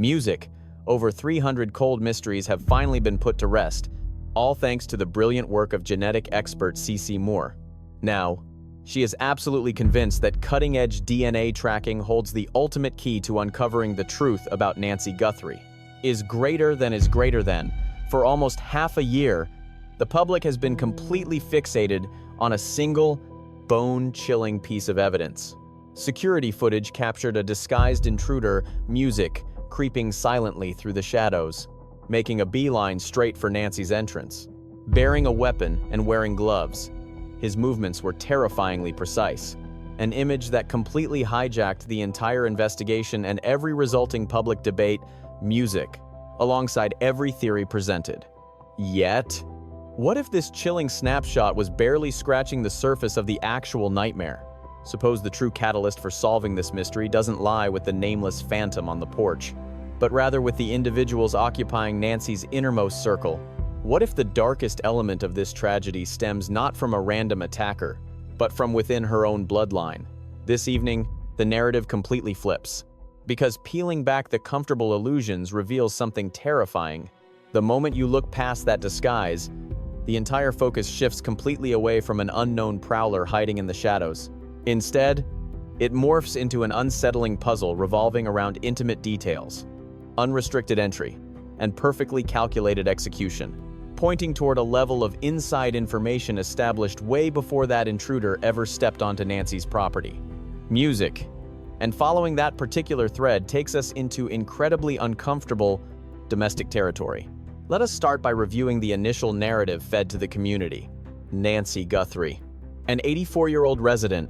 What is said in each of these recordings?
Music. Over 300 cold mysteries have finally been put to rest, all thanks to the brilliant work of genetic expert CeCe Moore. Now, she is absolutely convinced that cutting-edge DNA tracking holds the ultimate key to uncovering the truth about Nancy Guthrie. Is greater than. For almost half a year, the public has been completely fixated on a single, bone-chilling piece of evidence. Security footage captured a disguised intruder, Music, creeping silently through the shadows, making a beeline straight for Nancy's entrance. Bearing a weapon and wearing gloves, his movements were terrifyingly precise, an image that completely hijacked the entire investigation and every resulting public debate. Music, alongside every theory presented. Yet, what if this chilling snapshot was barely scratching the surface of the actual nightmare? Suppose the true catalyst for solving this mystery doesn't lie with the nameless phantom on the porch, but rather with the individuals occupying Nancy's innermost circle. What if the darkest element of this tragedy stems not from a random attacker, but from within her own bloodline? This evening, the narrative completely flips, because peeling back the comfortable illusions reveals something terrifying. The moment you look past that disguise, the entire focus shifts completely away from an unknown prowler hiding in the shadows. Instead, it morphs into an unsettling puzzle revolving around intimate details, unrestricted entry, and perfectly calculated execution, pointing toward a level of inside information established way before that intruder ever stepped onto Nancy's property. Music. And following that particular thread takes us into incredibly uncomfortable domestic territory. Let us start by reviewing the initial narrative fed to the community. Nancy Guthrie, an 84-year-old resident,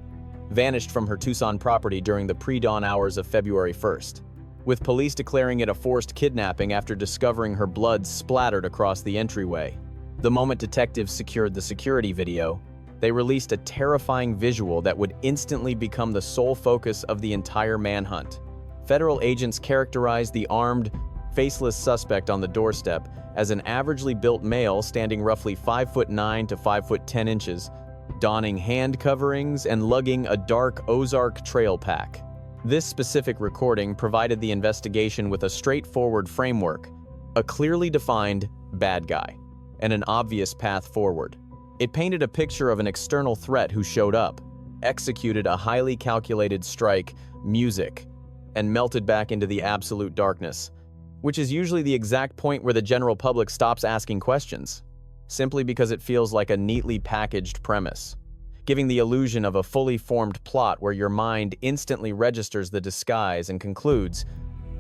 vanished from her Tucson property during the pre-dawn hours of February 1st, with police declaring it a forced kidnapping after discovering her blood splattered across the entryway. The moment detectives secured the security video, they released a terrifying visual that would instantly become the sole focus of the entire manhunt. Federal agents characterized the armed, faceless suspect on the doorstep as an averagely built male standing roughly 5'9" to 5'10", donning hand coverings and lugging a dark Ozark trail pack. This specific recording provided the investigation with a straightforward framework, a clearly defined bad guy, and an obvious path forward. It painted a picture of an external threat who showed up, executed a highly calculated strike, Music, and melted back into the absolute darkness, which is usually the exact point where the general public stops asking questions, simply because it feels like a neatly packaged premise, giving the illusion of a fully formed plot where your mind instantly registers the disguise and concludes,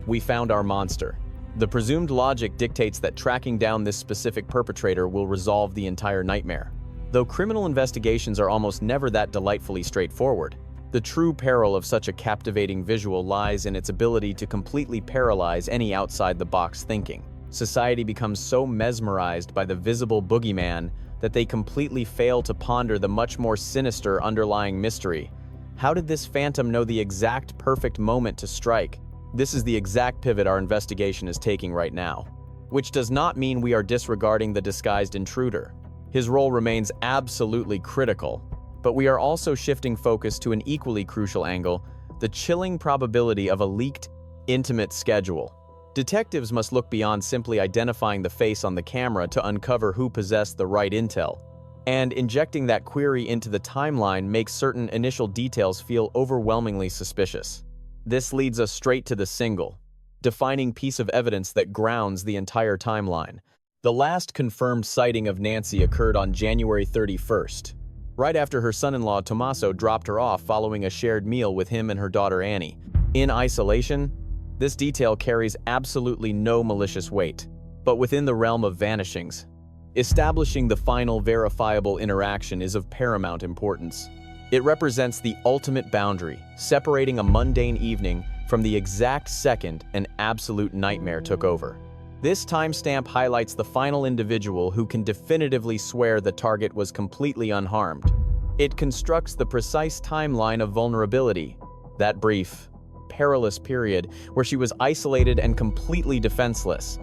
"We found our monster." The presumed logic dictates that tracking down this specific perpetrator will resolve the entire nightmare. Though criminal investigations are almost never that delightfully straightforward, the true peril of such a captivating visual lies in its ability to completely paralyze any outside-the-box thinking. Society becomes so mesmerized by the visible boogeyman that they completely fail to ponder the much more sinister underlying mystery. How did this phantom know the exact perfect moment to strike? This is the exact pivot our investigation is taking right now. Which does not mean we are disregarding the disguised intruder. His role remains absolutely critical, but we are also shifting focus to an equally crucial angle, the chilling probability of a leaked, intimate schedule. Detectives must look beyond simply identifying the face on the camera to uncover who possessed the right intel. And injecting that query into the timeline makes certain initial details feel overwhelmingly suspicious. This leads us straight to the single, defining piece of evidence that grounds the entire timeline. The last confirmed sighting of Nancy occurred on January 31st, right after her son-in-law Tommaso dropped her off following a shared meal with him and her daughter Annie. In isolation, this detail carries absolutely no malicious weight, but within the realm of vanishings, establishing the final verifiable interaction is of paramount importance. It represents the ultimate boundary, separating a mundane evening from the exact second an absolute nightmare took over. This timestamp highlights the final individual who can definitively swear the target was completely unharmed. It constructs the precise timeline of vulnerability, that brief, perilous period where she was isolated and completely defenseless.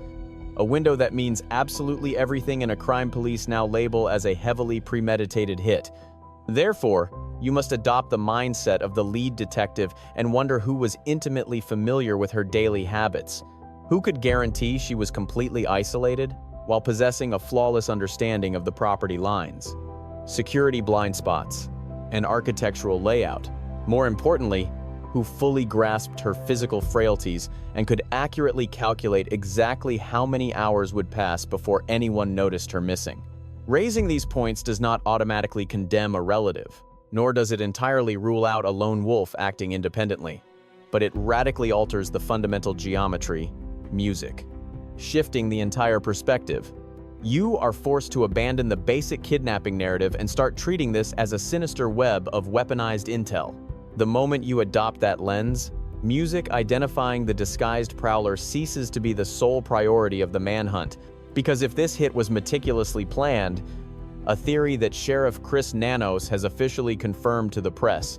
A window that means absolutely everything in a crime police now label as a heavily premeditated hit. Therefore, you must adopt the mindset of the lead detective and wonder who was intimately familiar with her daily habits. Who could guarantee she was completely isolated while possessing a flawless understanding of the property lines, security blind spots, and architectural layout? More importantly, who fully grasped her physical frailties and could accurately calculate exactly how many hours would pass before anyone noticed her missing. Raising these points does not automatically condemn a relative, nor does it entirely rule out a lone wolf acting independently, but it radically alters the fundamental geometry, music, shifting the entire perspective. You are forced to abandon the basic kidnapping narrative and start treating this as a sinister web of weaponized intel. The moment you adopt that lens, music identifying the disguised prowler ceases to be the sole priority of the manhunt, because if this hit was meticulously planned, a theory that Sheriff Chris Nanos has officially confirmed to the press,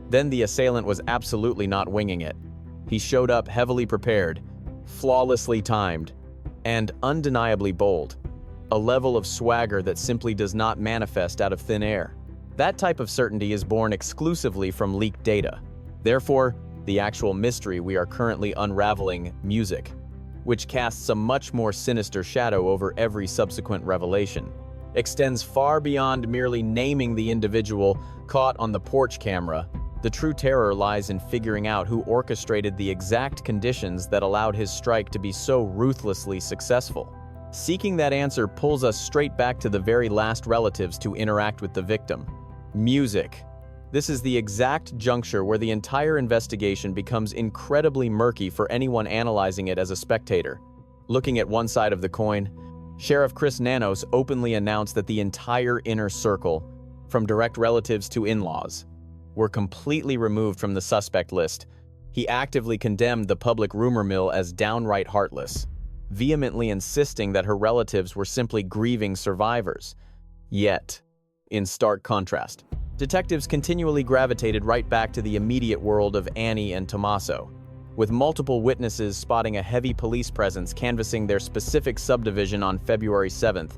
then the assailant was absolutely not winging it. He showed up heavily prepared, flawlessly timed, and undeniably bold, a level of swagger that simply does not manifest out of thin air. That type of certainty is born exclusively from leaked data. Therefore, the actual mystery we are currently unraveling, music, which casts a much more sinister shadow over every subsequent revelation, extends far beyond merely naming the individual caught on the porch camera. The true terror lies in figuring out who orchestrated the exact conditions that allowed his strike to be so ruthlessly successful. Seeking that answer pulls us straight back to the very last relatives to interact with the victim. Music. This is the exact juncture where the entire investigation becomes incredibly murky for anyone analyzing it as a spectator. Looking at one side of the coin, Sheriff Chris Nanos openly announced that the entire inner circle, from direct relatives to in-laws, were completely removed from the suspect list. He actively condemned the public rumor mill as downright heartless, vehemently insisting that her relatives were simply grieving survivors. Yet, in stark contrast, detectives continually gravitated right back to the immediate world of Annie and Tommaso, with multiple witnesses spotting a heavy police presence canvassing their specific subdivision on February 7th.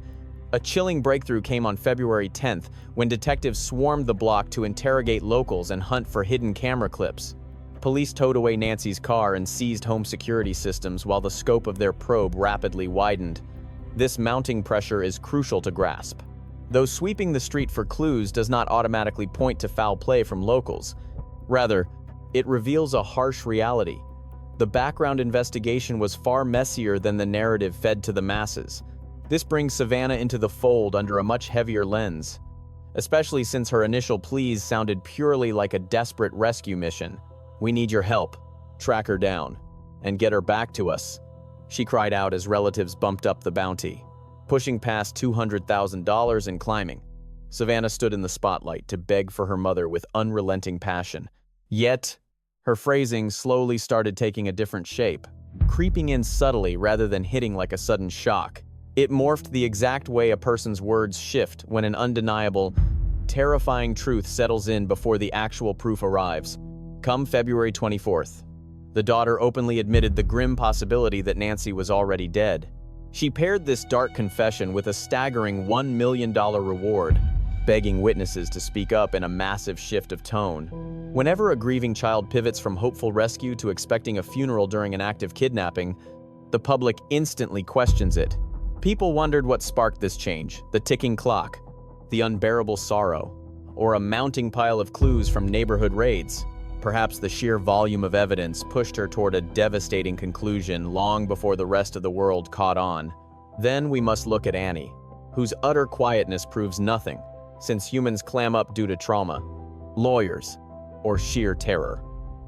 A chilling breakthrough came on February 10th when detectives swarmed the block to interrogate locals and hunt for hidden camera clips. Police towed away Nancy's car and seized home security systems while the scope of their probe rapidly widened. This mounting pressure is crucial to grasp. Though sweeping the street for clues does not automatically point to foul play from locals, rather, it reveals a harsh reality. The background investigation was far messier than the narrative fed to the masses. This brings Savannah into the fold under a much heavier lens, especially since her initial pleas sounded purely like a desperate rescue mission. "We need your help. Track her down and get her back to us," she cried out as relatives bumped up the bounty. Pushing past $200,000 and climbing, Savannah stood in the spotlight to beg for her mother with unrelenting passion. Yet, her phrasing slowly started taking a different shape, creeping in subtly rather than hitting like a sudden shock. It morphed the exact way a person's words shift when an undeniable, terrifying truth settles in before the actual proof arrives. Come February 24th, the daughter openly admitted the grim possibility that Nancy was already dead. She paired this dark confession with a staggering $1 million reward, begging witnesses to speak up in a massive shift of tone. Whenever a grieving child pivots from hopeful rescue to expecting a funeral during an active kidnapping, the public instantly questions it. People wondered what sparked this change: the ticking clock, the unbearable sorrow, or a mounting pile of clues from neighborhood raids. Perhaps the sheer volume of evidence pushed her toward a devastating conclusion long before the rest of the world caught on. Then we must look at Annie, whose utter quietness proves nothing, since humans clam up due to trauma, lawyers, or sheer terror.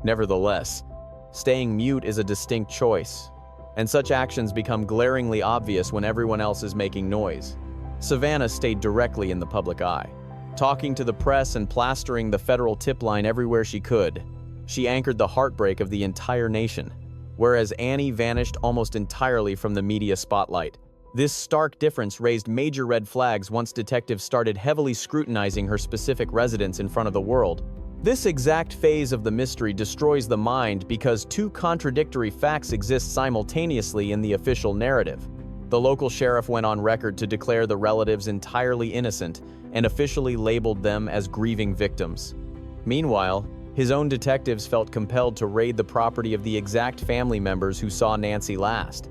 Nevertheless, staying mute is a distinct choice, and such actions become glaringly obvious when everyone else is making noise. Savannah stayed directly in the public eye, talking to the press and plastering the federal tip line everywhere she could. She anchored the heartbreak of the entire nation, whereas Annie vanished almost entirely from the media spotlight. This stark difference raised major red flags once detectives started heavily scrutinizing her specific residence in front of the world. This exact phase of the mystery destroys the mind because two contradictory facts exist simultaneously in the official narrative. The local sheriff went on record to declare the relatives entirely innocent and officially labeled them as grieving victims. Meanwhile, His own detectives felt compelled to raid the property of the exact family members who saw Nancy last.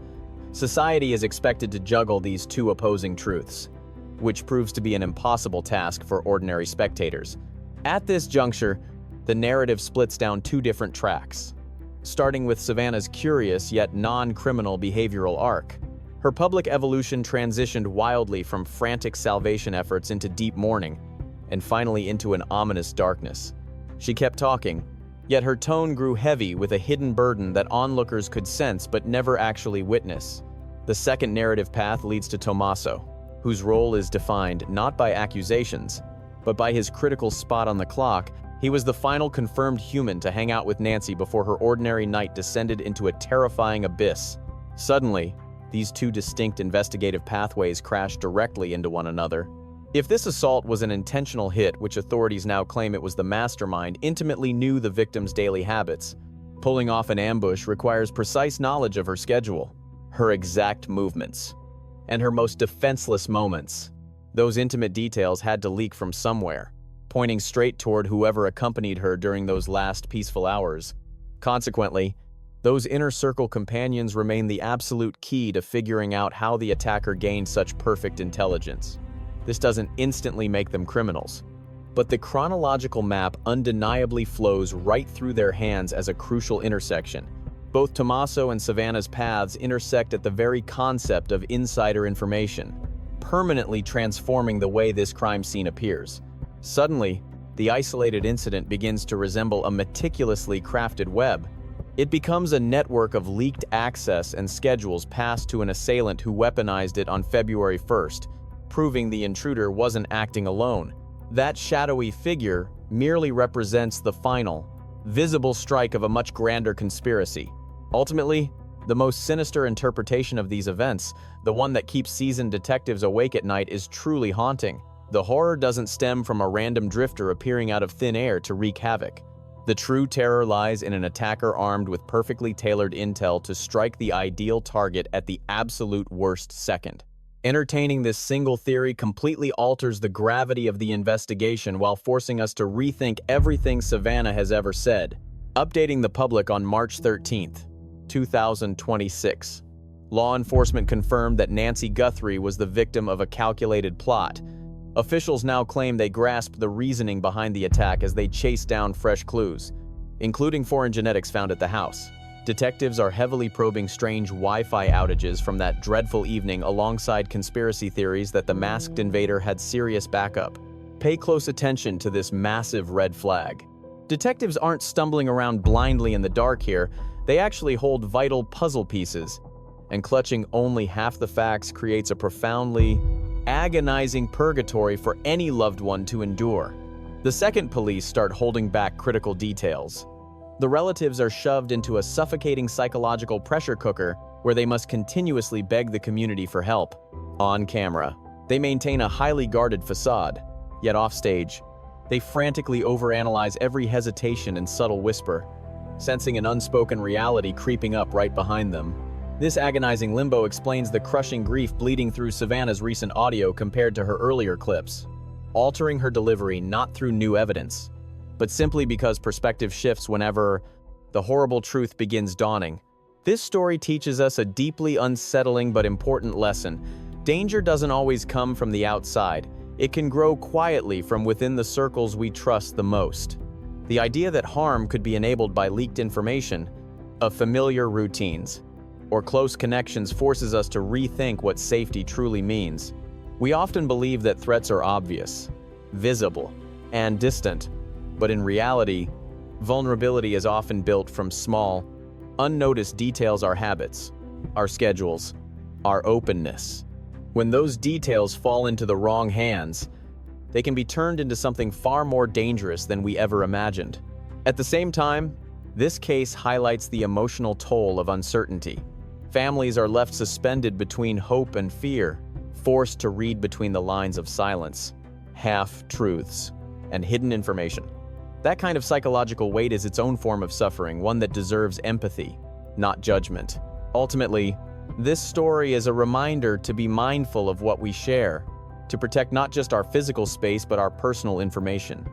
Society is expected to juggle these two opposing truths, which proves to be an impossible task for ordinary spectators. At this juncture, the narrative splits down two different tracks, starting with Savannah's curious yet non-criminal behavioral arc. Her public evolution transitioned wildly from frantic salvation efforts into deep mourning, and finally into an ominous darkness. She kept talking, yet her tone grew heavy with a hidden burden that onlookers could sense but never actually witness. The second narrative path leads to Tommaso, whose role is defined not by accusations, but by his critical spot on the clock. He was the final confirmed human to hang out with Nancy before her ordinary night descended into a terrifying abyss. Suddenly, these two distinct investigative pathways crashed directly into one another. If this assault was an intentional hit, which authorities now claim it was the mastermind, intimately knew the victim's daily habits. Pulling off an ambush requires precise knowledge of her schedule, her exact movements, and her most defenseless moments. Those intimate details had to leak from somewhere, pointing straight toward whoever accompanied her during those last peaceful hours. Consequently, those inner circle companions remain the absolute key to figuring out how the attacker gained such perfect intelligence. This doesn't instantly make them criminals, but the chronological map undeniably flows right through their hands as a crucial intersection. Both Tommaso and Savannah's paths intersect at the very concept of insider information, permanently transforming the way this crime scene appears. Suddenly, the isolated incident begins to resemble a meticulously crafted web. It becomes a network of leaked access and schedules passed to an assailant who weaponized it on February 1st, proving the intruder wasn't acting alone. That shadowy figure merely represents the final, visible strike of a much grander conspiracy. Ultimately, the most sinister interpretation of these events, the one that keeps seasoned detectives awake at night, is truly haunting. The horror doesn't stem from a random drifter appearing out of thin air to wreak havoc. The true terror lies in an attacker armed with perfectly tailored intel to strike the ideal target at the absolute worst second. Entertaining this single theory completely alters the gravity of the investigation while forcing us to rethink everything Savannah has ever said. Updating the public on March 13th, 2026. Law enforcement confirmed that Nancy Guthrie was the victim of a calculated plot. Officials now claim they grasped the reasoning behind the attack as they chased down fresh clues, including foreign genetics found at the house. Detectives are heavily probing strange Wi-Fi outages from that dreadful evening alongside conspiracy theories that the masked invader had serious backup. Pay close attention to this massive red flag. Detectives aren't stumbling around blindly in the dark here, they actually hold vital puzzle pieces, and clutching only half the facts creates a profoundly agonizing purgatory for any loved one to endure. The second police start holding back critical details. The relatives are shoved into a suffocating psychological pressure cooker where they must continuously beg the community for help. On camera, they maintain a highly guarded facade, yet offstage, they frantically overanalyze every hesitation and subtle whisper, sensing an unspoken reality creeping up right behind them. This agonizing limbo explains the crushing grief bleeding through Savannah's recent audio compared to her earlier clips, altering her delivery not through new evidence, but simply because perspective shifts whenever the horrible truth begins dawning. This story teaches us a deeply unsettling but important lesson. Danger doesn't always come from the outside. It can grow quietly from within the circles we trust the most. The idea that harm could be enabled by leaked information, of familiar routines, or close connections forces us to rethink what safety truly means. We often believe that threats are obvious, visible, and distant, but in reality, vulnerability is often built from small, unnoticed details: our habits, our schedules, our openness. When those details fall into the wrong hands, they can be turned into something far more dangerous than we ever imagined. At the same time, this case highlights the emotional toll of uncertainty. Families are left suspended between hope and fear, forced to read between the lines of silence, half-truths, and hidden information. That kind of psychological weight is its own form of suffering, one that deserves empathy, not judgment. Ultimately, this story is a reminder to be mindful of what we share, to protect not just our physical space but our personal information.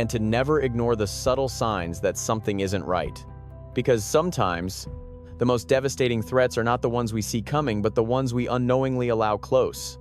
and to never ignore the subtle signs that something isn't right. Because sometimes, the most devastating threats are not the ones we see coming, but the ones we unknowingly allow close.